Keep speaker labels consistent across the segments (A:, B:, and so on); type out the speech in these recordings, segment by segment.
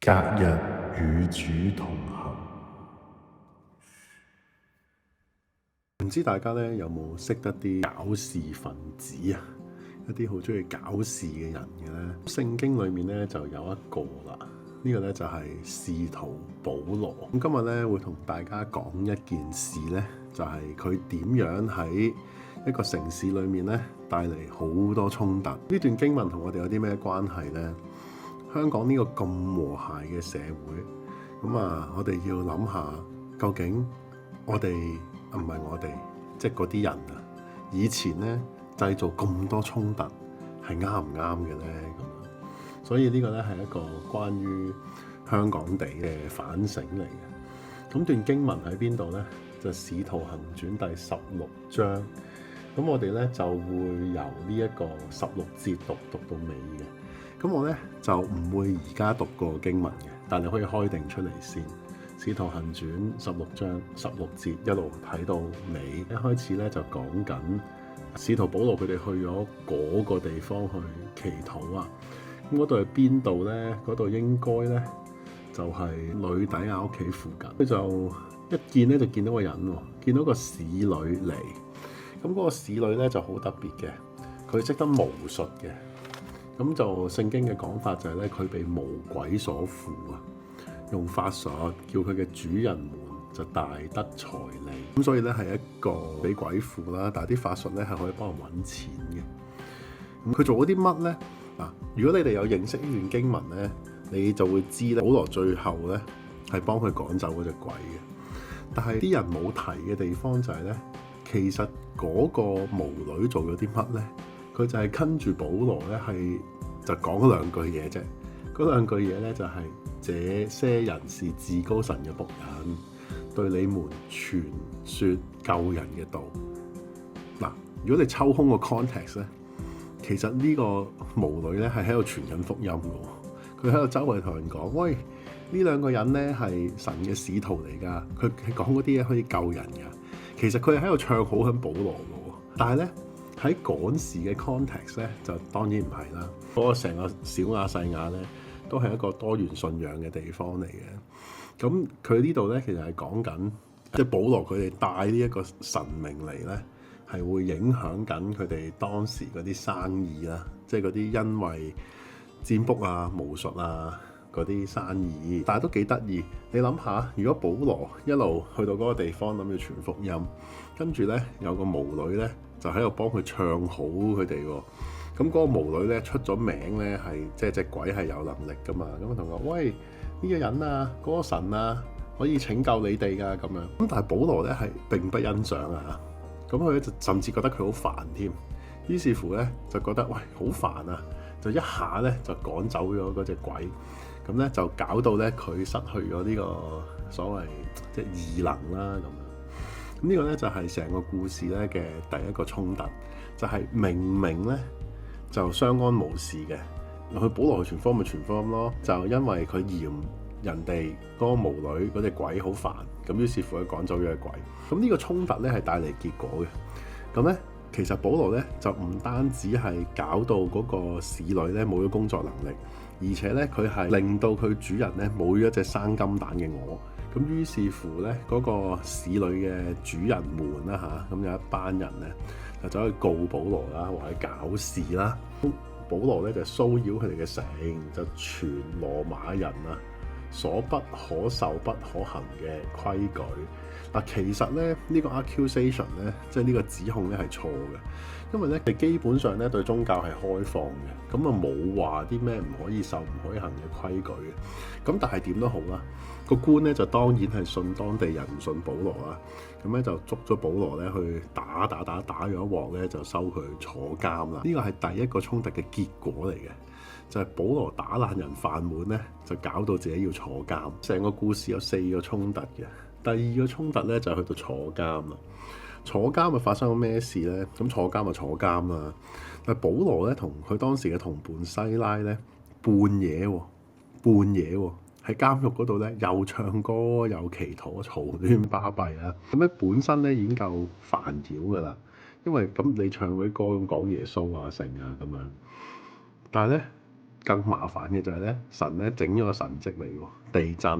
A: 隔日與主同行。唔知大家咧有冇識得啲搞事分子啊？一啲好中意搞事嘅人嘅咧，聖經裏面咧就有一個啦。呢個咧就係使徒保羅。咁今日咧會同大家講一件事咧，就係佢點樣喺一個城市裏面咧帶嚟好多衝突。呢段經文同我哋有啲咩關係呢？香港呢個咁和諧嘅社會，咁我哋要諗下，究竟我哋唔係我哋，即係嗰啲人啊，以前咧製造咁多衝突係啱唔啱嘅咧？咁所以呢個咧係一個關於香港地嘅反省嚟嘅。咁段經文喺邊度咧？就《使徒行傳》第16章。咁我哋咧就會由呢一個16節讀到尾嘅。咁我咧就唔會而家讀個經文嘅，但你可以開定出嚟先。《使徒行傳》16章16節一路睇到尾。一開始咧就講緊使徒保羅佢哋去咗嗰個地方去祈禱啊。咁嗰度係邊度咧？嗰度應該咧就係呂底亞屋企附近。佢就一見咧就見到個人喎，見到個使女嚟。咁嗰個使女咧就好特別嘅，佢識得巫術嘅。咁就聖經嘅講法就係咧，佢被魔鬼所附啊，用法術叫佢嘅主人們就大得財利。咁所以咧係一個俾鬼附啦，但係啲法術咧係可以幫人揾錢嘅。咁佢做咗啲乜咧？嗱，如果你哋有認識呢段經文咧，你就會知咧，保羅最後咧係幫佢趕走嗰隻鬼嘅。但係啲人冇提嘅地方就係咧，其實嗰個巫女做咗啲乜咧？佢就係跟住保羅咧，係就講咗兩句嘢啫。嗰兩句嘢咧就係、這些人是至高神嘅僕人，對你們傳説救人嘅道。嗱，如果你抽空個 context 咧，其實呢個巫女咧係喺度傳緊福音嘅。佢喺度周圍同人講：喂，呢兩個人咧係神嘅使徒嚟㗎。佢講嗰啲嘢可以救人㗎。其實佢係喺度唱好緊保羅嘅。但係咧，喺趕事嘅 context 咧，就當然唔係啦。嗰個成個小亞細亞咧，都係一個多元信仰嘅地方嚟嘅。咁佢呢度咧，其實係講緊，即係保羅佢哋帶呢一個神明嚟咧，係會影響緊佢哋當時嗰啲生意啦，即係嗰啲因為占卜啊、巫術啊嗰啲生意。但係都幾得意，你諗下，如果保羅一路去到嗰個地方諗住傳福音，跟住咧有個巫女咧，就喺度幫佢唱好佢哋喎。咁嗰個巫女咧出咗名咧，係即係隻鬼係有能力噶嘛。咁同佢話：喂，呢個人啊，嗰個神啊，可以拯救你哋噶咁樣。咁但係保羅咧係並不欣賞啊。咁佢咧就甚至覺得佢好煩添。於是乎咧就覺得喂，好煩啊，就一下咧就趕走咗嗰隻鬼。咁咧就搞到咧佢失去咗呢個所謂即係異能啦咁。呢個咧就係成個故事咧嘅第一個衝突，就係明明咧就相安無事嘅，佢保羅去傳福音咪傳福音咯，就因為佢嫌人哋嗰個巫女嗰隻鬼好煩，咁於是乎佢趕走咗隻鬼。咁呢個衝突咧係帶嚟結果嘅。咁咧其實保羅咧就唔單止係搞到嗰個使女咧冇咗工作能力，而且咧佢係令到佢主人咧冇咗一隻生金蛋嘅鵝。咁於是乎咧，嗰個使女嘅主人們啦嚇，咁有一班人咧就走去告保羅啦，話佢搞事啦。保羅咧就騷擾佢哋嘅城，就傳羅馬人啊所不可受不可行嘅規矩。嗱，其實咧呢個 accusation 咧，即係呢個指控咧係錯嘅，因為咧佢基本上咧對宗教係開放嘅，咁冇話啲咩唔可以受、唔可以行嘅規矩嘅。咁但係點都好啦，個官咧就當然係信當地人，唔信保羅啦。咁咧就捉咗保羅咧去打咗一鑊咧，就收佢坐監啦。呢個係第一個衝突嘅結果嚟嘅，就係保羅打爛人飯碗咧，就搞到自己要坐監。成個故事有4個衝突嘅。第二個衝突咧就去到坐監啦。坐監咪發生咗咩事咧？咁坐監就坐監啦。但係保羅咧同佢當時嘅同伴西拉咧，半夜喺監獄嗰度咧，又唱歌又祈禱，嘈亂巴閉啦。咁咧本身咧已經夠煩擾噶啦，因為咁你唱嗰啲歌咁講耶穌啊、成啊咁樣，但係咧更麻煩嘅就係咧，神咧整咗個神蹟嚟喎，地震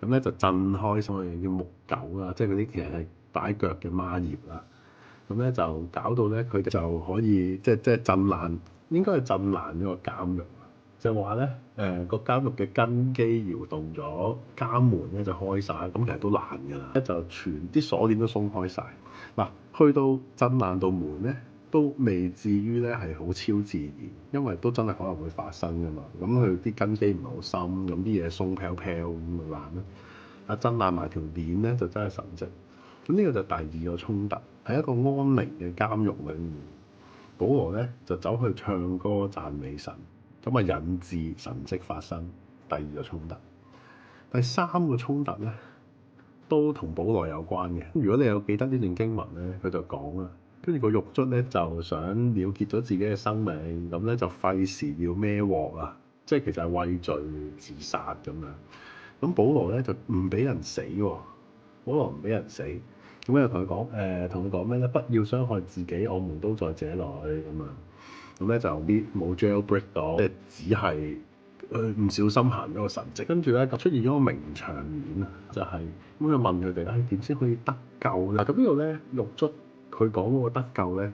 A: 咁咧就震開所謂叫木狗啦，即係嗰啲其實係擺腳嘅孖葉啦。咁咧就搞到咧佢哋就可以即係震爛，應該係震爛咗個監獄。就話咧個監獄嘅根基搖動咗，監門咧就開晒，咁其實都爛㗎啦。咧就全啲鎖鏈都鬆開晒。嗱，去到震爛道門咧，都未至於咧係好超自然，因為都真係可能會發生㗎嘛。咁佢啲根基唔係好深，咁啲嘢鬆飄飄咁咪爛啦。啊，震爛埋條鏈咧就真係神蹟。咁呢個就第二個衝突，喺一個安寧嘅監獄裏面，保羅咧就走去唱歌讚美神，咁啊引致神蹟發生。第二個衝突，第三個衝突咧都同保羅有關嘅。如果你有記得呢段經文咧，佢就講啦，跟住個獄卒咧就想了結咗自己嘅生命，咁咧就費事要孭鑊啊，即係其實係畏罪自殺咁樣。咁保羅咧就唔俾人死喎，保羅唔俾人死。咁咧同佢講咩咧？不要傷害自己，我們都在這裏咁啊。咁咧就啲冇 jailbreak 到，即係只係唔小心行咗個神蹟。跟住咧出現咗個名場面啊，就係咁佢問佢哋點先可以得救咧？咁呢度咧獄卒佢講嗰個得救咧，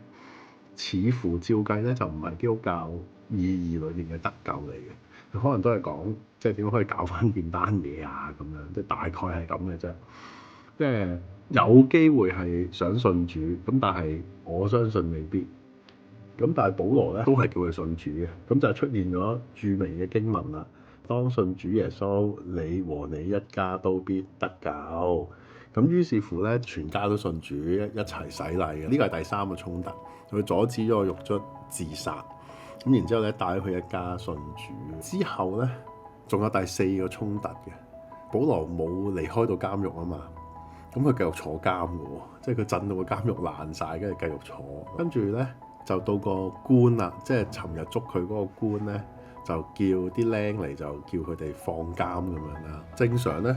A: 似乎照計咧就唔係基督教意義裏面嘅得救嚟嘅。佢可能都係講即係點樣可以搞翻掂單嘢啊咁樣，即係大概係咁嘅啫。即係有機會係想信主，咁但係我相信未必。咁但係保羅咧都係叫佢信主嘅，咁就出現咗著名嘅經文啦。當信主耶穌，你和你一家都必得救。咁於是乎咧，全家都信主，一齊洗禮嘅。呢個係第三個衝突，佢阻止咗個獄卒自殺。咁然之後咧，帶咗佢一家信主。之後咧，仲有第四個衝突嘅。保羅冇離開到監獄啊嘛。咁佢繼續坐監嘅喎，即係佢震到個監獄爛晒，跟住繼續坐。跟住咧就到個官啦，即係尋日捉佢嗰個官咧，就叫啲僆嚟就叫佢哋放監咁樣啦。正常咧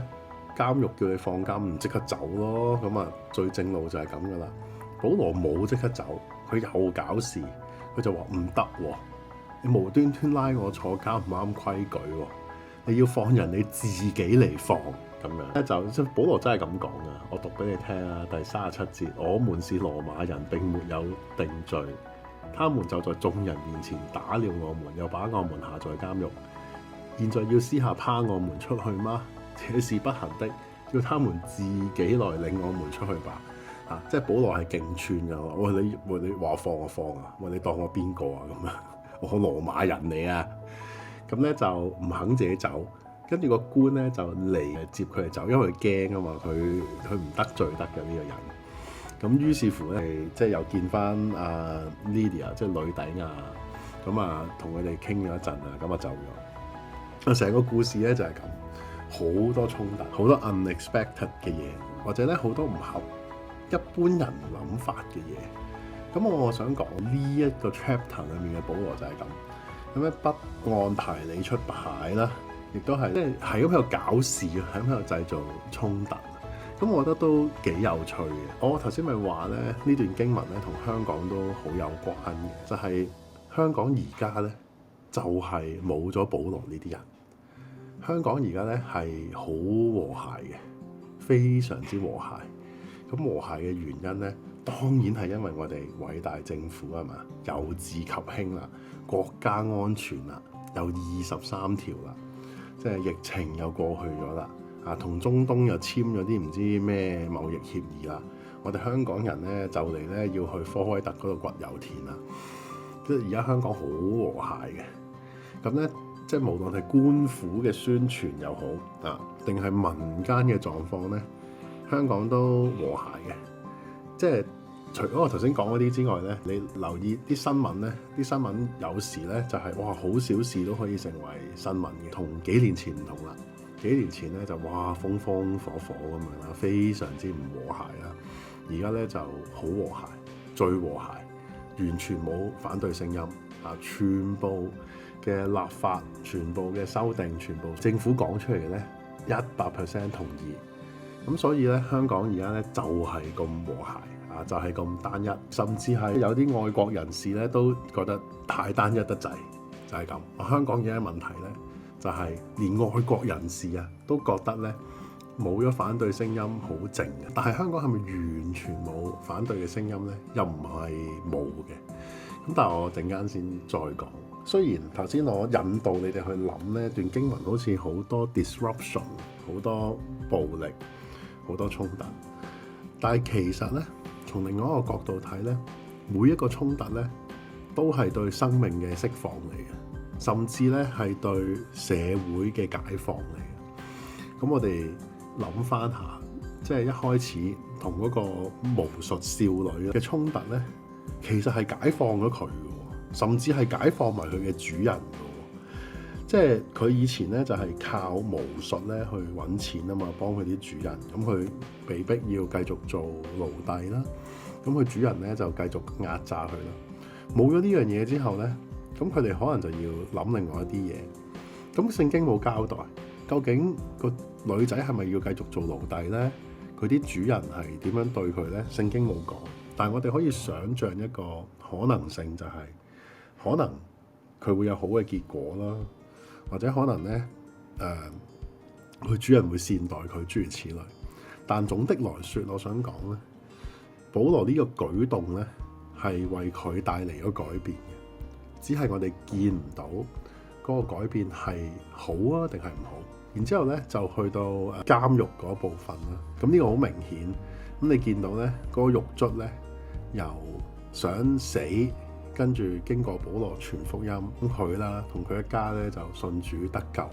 A: 監獄叫你放監唔即刻走咯，咁啊最正路就係咁噶啦。保羅冇即刻走，佢又搞事，佢就話唔得喎，你無端端拉我坐監唔啱規矩喎，你要放人你自己嚟放。咁樣咧就即係保羅真係咁講啊！我讀俾你聽啊，第37節，我們是羅馬人，並沒有定罪，他們就在眾人面前打了我們，又把我們下在監獄。現在要私下拋我們出去嗎？這是不行的，叫他們自己來領我們出去吧。啊，即係保羅係勁串㗎，喂你話放我放啊，喂你當我邊個啊咁啊？我羅馬人嚟啊，咁咧就唔肯自己走。跟住個官咧就嚟接佢哋走，因為佢驚啊嘛，佢唔得罪得嘅呢個人。咁於是乎咧，即係又見翻阿 Lydia，即係呂底亞，咁啊同佢哋傾咗一陣啊，咁啊走咗。成個故事咧就係咁，好多衝突，好多 unexpected 嘅嘢，或者咧好多唔合一般人諗法嘅嘢。咁我想講呢一個 chapter 裏面嘅保羅就係咁，咁咧不按牌理出牌啦。亦都係即係咁喺度搞事啊，係咁喺度製造衝突。咁我覺得都幾有趣嘅。我頭先咪話咧，呢段經文咧同香港都好有關嘅，就係香港而家咧就係冇咗保羅呢啲人。香港而家咧係好和諧嘅，非常之和諧。咁和諧嘅原因咧，當然係因為我哋偉大政府啊嘛，由治及興啦，國家安全啦，有23條啦。即係疫情又過去咗啦，啊同中東又簽咗啲唔知咩貿易協議啦。我哋香港人咧就嚟咧要去科威特嗰度掘油田啦。即係而家香港好和諧嘅，咁咧即係無論係官府嘅宣傳又好啊，定係民間嘅狀況咧，香港都和諧嘅。即係除咗我頭先講嗰啲之外咧，你留意啲新聞咧，啲新聞有時咧就係哇好小事都可以成為新聞嘅，同幾年前唔同啦。幾年前咧就哇風風火火咁樣啦，非常之唔和諧啦。而家咧就好和諧，最和諧，完全冇反對聲音啊！全部嘅立法、全部嘅修訂、全部政府講出嚟嘅咧100% 同意。咁所以咧香港而家咧就係咁和諧。就係咁單一，甚至係有啲外國人士咧都覺得太單一得滯，就係咁。香港而家嘅問題咧，就係連外國人士啊都覺得咧冇咗反對聲音好靜嘅。但係香港係咪完全冇反對嘅聲音咧？又唔係冇嘅。咁但係我陣間先再講。雖然頭先我引導你哋去諗呢段經文好似好多 disruption， 好多暴力，好多衝突，但係其實咧，從另外一個角度睇咧，每一個衝突咧都係對生命嘅釋放嚟嘅，甚至咧係對社會嘅解放嚟嘅。咁我哋諗翻下，即係一開始同嗰個巫術少女嘅衝突咧，其實係解放咗佢嘅，甚至係解放埋佢嘅主人嘅。即係佢以前咧就係靠巫術咧去揾錢啊嘛，幫佢啲主人。咁佢被逼要繼續做奴隸啦。咁佢主人咧就繼續壓榨佢啦。冇咗呢樣嘢之後咧，咁佢哋可能就要諗另外一啲嘢。咁聖經冇交代，究竟個女仔係咪要繼續做奴隸咧？佢啲主人係點樣對佢咧？聖經冇講，但係我哋可以想像一個可能性，就係可能佢會有好嘅結果啦。或者可能咧，佢主人會善待佢，諸如此類。但總的來說，我想講咧，保羅呢個舉動咧係為佢帶嚟咗改變嘅，只係我哋見唔到嗰個改變係好啊定係唔好。然之後咧就去到監獄嗰部分啦。咁呢個好明顯。咁你見到咧嗰個獄卒咧由想死，跟住經過保羅傳福音，咁佢啦同佢一家咧就信主得救啦。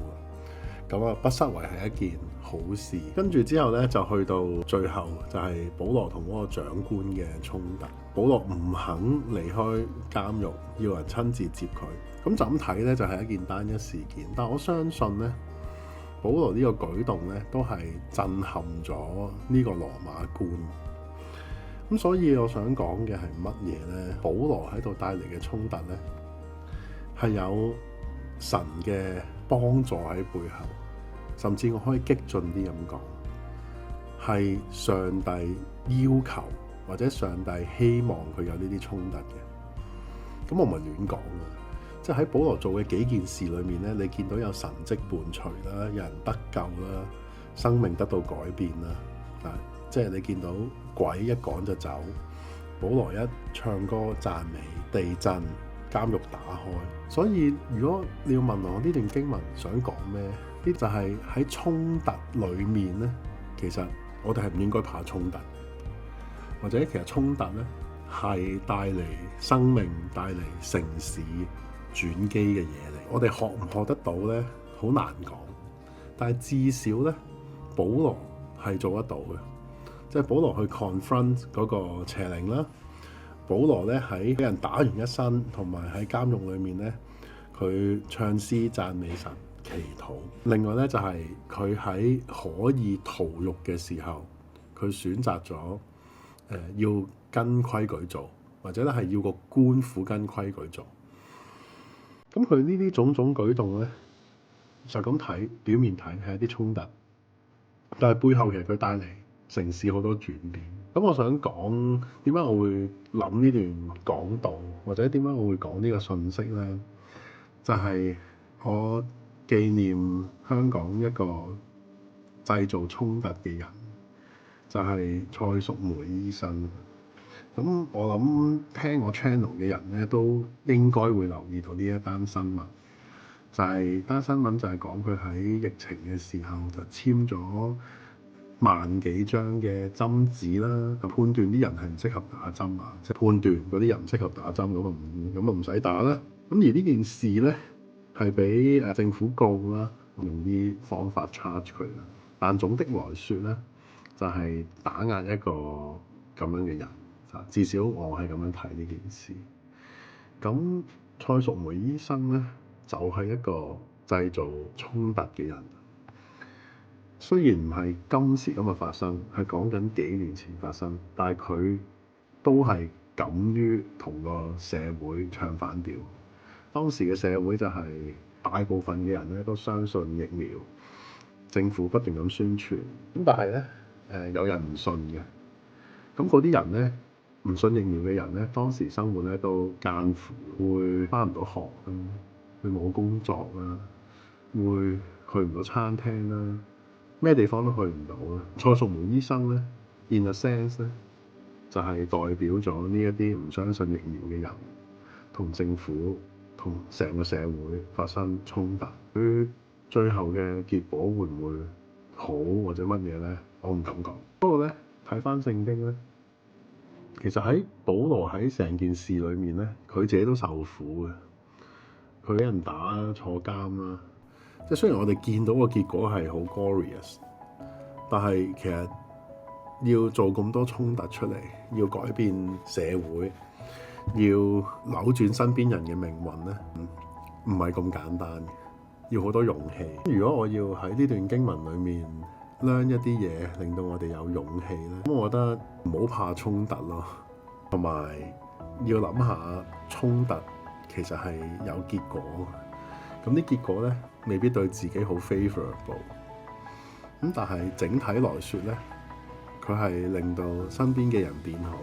A: 咁啊不失為係一件好事。跟住之後咧就去到最後就係保羅同嗰個長官嘅衝突。保羅唔肯離開監獄，要人親自接佢。咁就咁睇咧就係一件單一事件。但我相信咧，保羅呢個舉動咧都係震撼咗呢個羅馬官。咁所以我想講嘅係乜嘢呢？保羅喺度帶嚟嘅衝突呢，係有神嘅幫助喺背後，甚至我可以激進啲咁講，係上帝要求或者上帝希望佢有呢啲衝突嘅。咁我唔係亂講嘅，即係喺保羅做嘅幾件事裏面呢，你見到有神蹟伴隨啦，有人得救啦，生命得到改變啦，即係你見到鬼一趕就走，保羅一唱歌讚美，地震，監獄打開。所以如果你要問我呢段經文想講咩，呢就係喺衝突裏面咧，其實我哋係唔應該怕衝突，或者其實衝突咧係帶嚟生命、帶嚟城市轉機嘅嘢嚟。我哋學唔學得到咧，好難講。但係至少咧，保羅係做得到嘅。即係保羅去 confront 嗰個邪靈啦，保羅咧喺俾人打完一身，同埋喺監獄裏面咧，佢唱詩讚美神、祈禱。另外咧就係佢喺可以逃獄嘅時候，佢選擇咗要跟規矩做，或者咧係要個官府跟規矩做。咁佢呢啲種種舉動咧，就咁睇表面睇係一啲衝突，但係背後其實佢帶嚟城市好多轉變。咁我想講點解我會諗呢段講道，或者點解我會講呢個信息咧？就係我紀念香港一個製造衝突嘅人，就係蔡淑梅醫生。咁我諗聽我 channel 嘅人咧，都應該會留意到呢一單新聞。就係單新聞就係講佢喺疫情嘅時候就簽咗萬幾張嘅針紙啦，就判斷啲人係唔適合打針啊，即係判斷嗰啲人唔適合打針，咁啊唔使打啦。咁而呢件事咧係俾政府告啦，用啲方法 charge 佢啦。但總的來說咧，就係打壓一個咁樣嘅人，至少我係咁樣睇呢件事。咁蔡淑梅醫生咧就係一個製造衝突嘅人。雖然唔係今時今日發生，係講緊幾年前發生，但係佢都係敢於同個社會唱反調。當時嘅社會就係大部分嘅人咧都相信疫苗，政府不斷咁宣傳。咁但係咧有人唔信嘅，咁嗰啲人咧唔信疫苗嘅人咧，當時生活咧都艱苦，會返唔到學。會冇工作啦，會去唔到餐廳啦，咩地方都去唔到啦。蔡淑梅醫生咧 ，in a sense 咧，就係代表咗呢一啲唔相信疫苗嘅人，同政府同成個社會發生衝突。佢最後嘅結果會唔會好或者乜嘢咧？我唔敢講。不過咧，睇翻聖經咧，其實喺保羅喺成件事裏面咧，佢自己都受苦嘅。佢俾人打坐監啦，即係雖然我哋見到個結果係好 glorious，但係其實要做咁多衝突出嚟，要改變社會，要扭轉身邊人嘅命運咧，唔係咁簡單嘅，要好多勇氣。如果我要喺呢段經文裡面learn一啲嘢，令到我哋有勇氣咧，咁我覺得唔好怕衝突咯，同埋要諗下衝突其實係有結果，咁啲結果咧未必對自己好 favorable，咁但係整體來說咧，佢係令到身邊嘅人變好，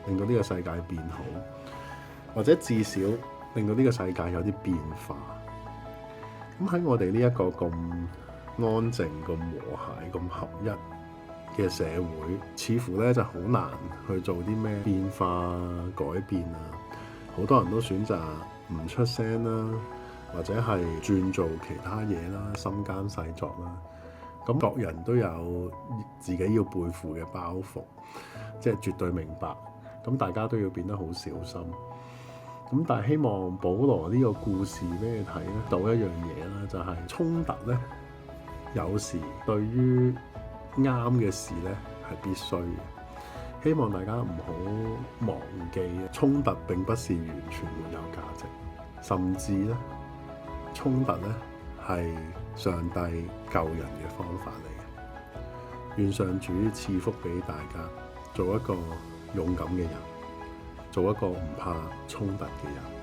A: 令到呢個世界變好，或者至少令到呢個世界有啲變化。咁喺我哋呢一個咁安靜、咁和諧、咁合一嘅社會，似乎咧就好難去做啲咩變化、改變啊！好多人都選擇唔出聲啦，或者係轉做其他嘢啦，心奸細作啦。咁各人都有自己要背負嘅包袱，即係絕對明白。咁大家都要變得好小心。咁但係希望保羅呢個故事俾你睇咧，到一樣嘢啦，就係衝突咧，有時對於啱嘅事咧係必須嘅。希望大家唔好忘記，衝突並不是完全沒有價值，甚至咧衝突咧係上帝救人嘅方法嚟嘅。願上主賜福俾大家，做一個勇敢嘅人，做一個唔怕衝突嘅人。